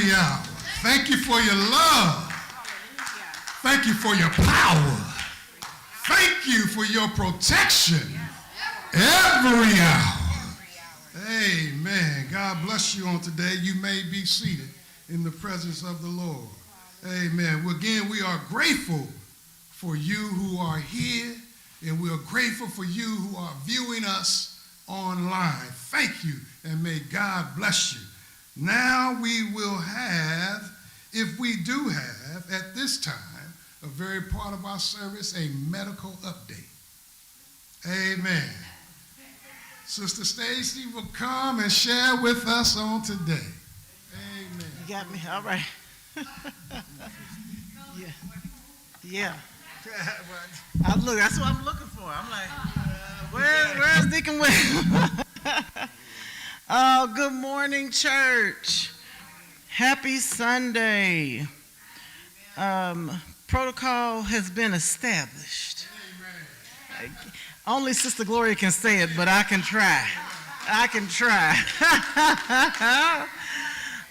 every hour. Thank you for your love. Thank you for your power. Thank you for your protection every hour. Amen. God bless you on today. You may be seated in the presence of the Lord. Amen. Well, again, we are grateful for you who are here, and we are grateful for you who are viewing us online. Thank you, and may God bless you. Now we will have, if we do have, at this time, a very part of our service, a medical update. Amen. Sister Stacy will come and share with us on today. Amen. You got me? All right. Yeah. Look, that's what I'm looking for. I'm like, where's Deacon Will? Oh, good morning, church. Happy Sunday. Protocol has been established. Only Sister Gloria can say it, but I can try.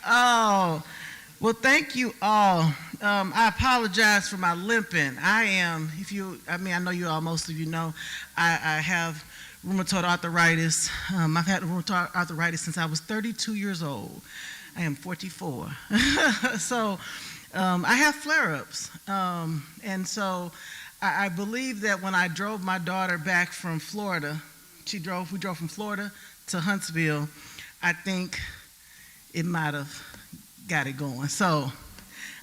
Oh, well, thank you all. I apologize for my limping. I know you all, most of you know, I have rheumatoid arthritis. I've had rheumatoid arthritis since I was 32 years old. I am 44. So I have flare-ups. And so I believe that when I drove my daughter back from Florida, we drove from Florida to Huntsville, I think it might have got it going. So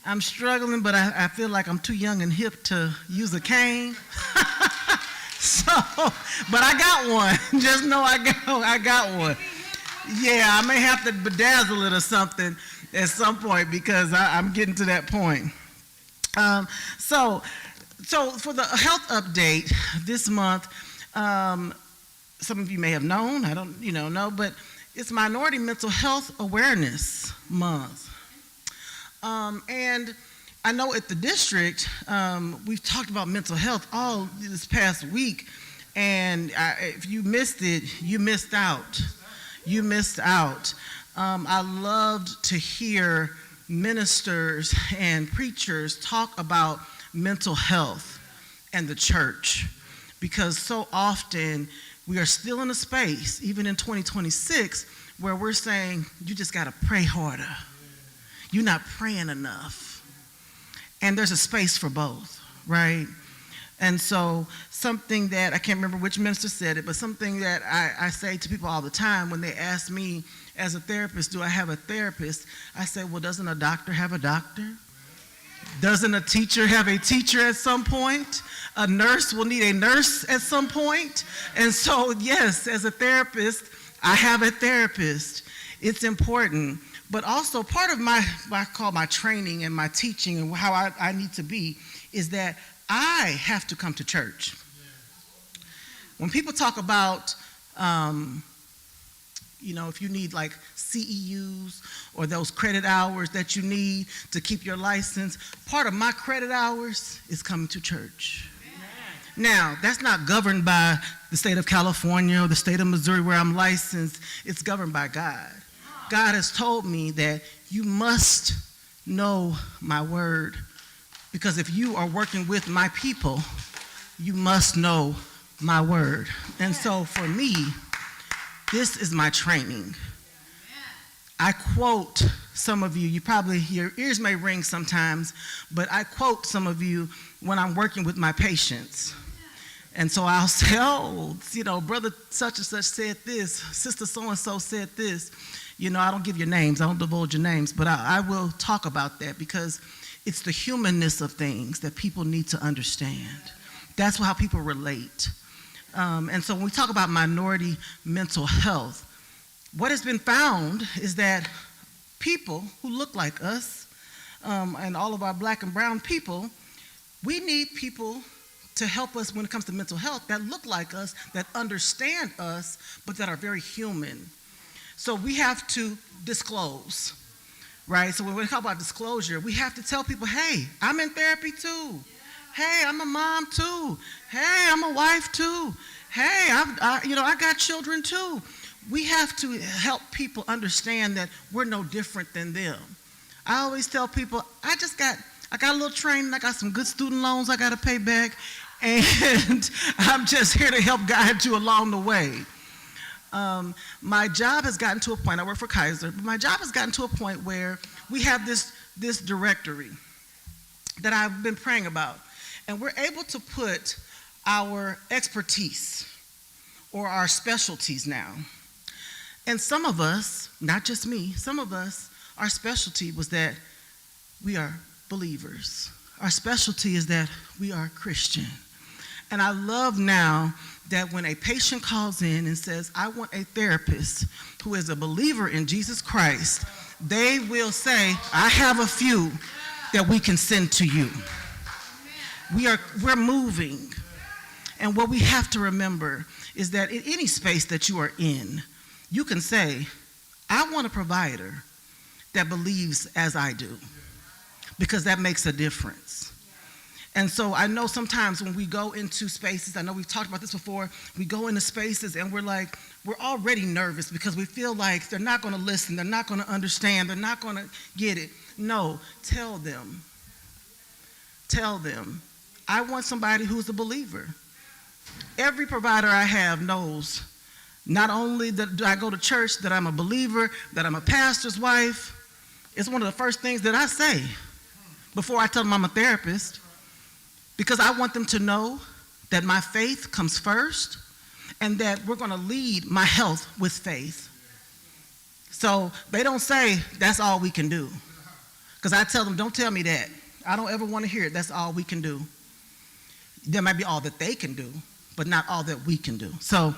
I'm struggling, but I feel like I'm too young and hip to use a cane. But I got one. Just know I got one. Yeah, I may have to bedazzle it or something at some point because I'm getting to that point. So for the health update this month, some of you may have known, I don't know, but it's Minority Mental Health Awareness Month. And I know at the district, we've talked about mental health all this past week, and if you missed it, you missed out. I loved to hear ministers and preachers talk about mental health and the church, because so often we are still in a space, even in 2026, where we're saying, you just got to pray harder. You're not praying enough. And there's a space for both, right? And so something that, I can't remember which minister said it, but something that I say to people all the time when they ask me as a therapist, do I have a therapist? I say, well, doesn't a doctor have a doctor? Doesn't a teacher have a teacher at some point? A nurse will need a nurse at some point. And so, yes, as a therapist, I have a therapist. It's important. But also part of what I call my training and my teaching and how I need to be is that I have to come to church. When people talk about, if you need like CEUs or those credit hours that you need to keep your license, part of my credit hours is coming to church. Now, that's not governed by the state of California or the state of Missouri where I'm licensed. It's governed by God. God has told me that you must know my word, because if you are working with my people, you must know my word. And so for me, this is my training. I quote some of you, your ears may ring sometimes, but I quote some of you when I'm working with my patients. And so I'll say, brother such and such said this, sister so-and-so said this. I don't give your names, I don't divulge your names, but I will talk about that because it's the humanness of things that people need to understand. That's how people relate. And so when we talk about minority mental health, what has been found is that people who look like us, and all of our black and brown people, we need people to help us when it comes to mental health that look like us, that understand us, but that are very human. So we have to disclose, right? So when we talk about disclosure, we have to tell people, hey, I'm in therapy too. Hey, I'm a mom too. Hey, I'm a wife too. Hey, I got children too. We have to help people understand that we're no different than them. I always tell people, I got a little training, I got some good student loans I got to pay back, and I'm just here to help guide you along the way. My job has gotten to a point, I work for Kaiser, but my job has gotten to a point where we have this directory that I've been praying about, and we're able to put our expertise or our specialties now. And some of us, not just me, some of us, our specialty was that we are believers. Our specialty is that we are Christian. And I love now that when a patient calls in and says, I want a therapist who is a believer in Jesus Christ, they will say, I have a few that we can send to you. We're moving. And what we have to remember is that in any space that you are in, you can say, I want a provider that believes as I do, because that makes a difference. And so I know sometimes when we go into spaces, I know we've talked about this before, we go into spaces and we're already nervous because we feel like they're not going to listen, they're not going to understand, they're not going to get it. No, tell them, I want somebody who's a believer. Every provider I have knows not only that I go to church, that I'm a believer, that I'm a pastor's wife. It's one of the first things that I say before I tell them I'm a therapist, because I want them to know that my faith comes first and that we're going to lead my health with faith. So they don't say, that's all we can do. Because I tell them, don't tell me that. I don't ever want to hear it. That's all we can do. That might be all that they can do, but not all that we can do. So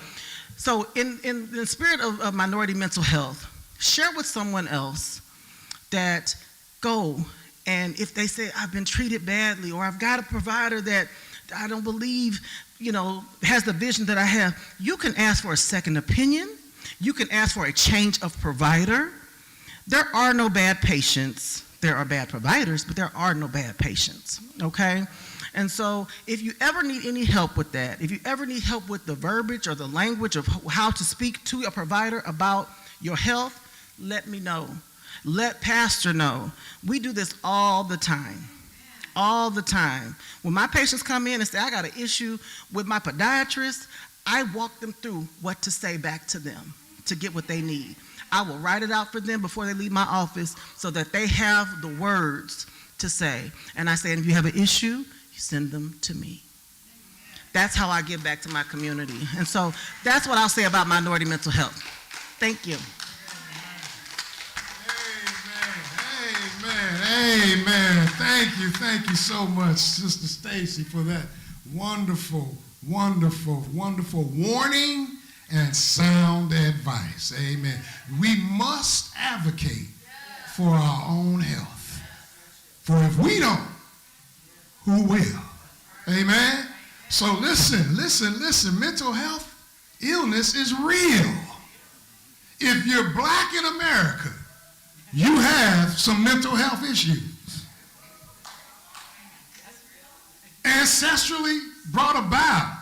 in the spirit of minority mental health, share with someone else that go, and if they say, I've been treated badly, or I've got a provider that I don't believe, has the vision that I have, you can ask for a second opinion. You can ask for a change of provider. There are no bad patients. There are bad providers, but there are no bad patients, okay? And so if you ever need any help with that, if you ever need help with the verbiage or the language of how to speak to a provider about your health, let me know. Let pastor know. We do this all the time. All the time. When my patients come in and say, I got an issue with my podiatrist, I walk them through what to say back to them to get what they need. I will write it out for them before they leave my office so that they have the words to say. And I say, if you have an issue, you send them to me. That's how I give back to my community. And so that's what I'll say about minority mental health. Thank you. Amen. Thank you so much, Sister Stacy, for that wonderful warning and sound advice. Amen. We must advocate for our own health. For if we don't, who will? Amen. So listen. Mental health illness is real. If you're black in America, you have some mental health issues. Ancestrally brought about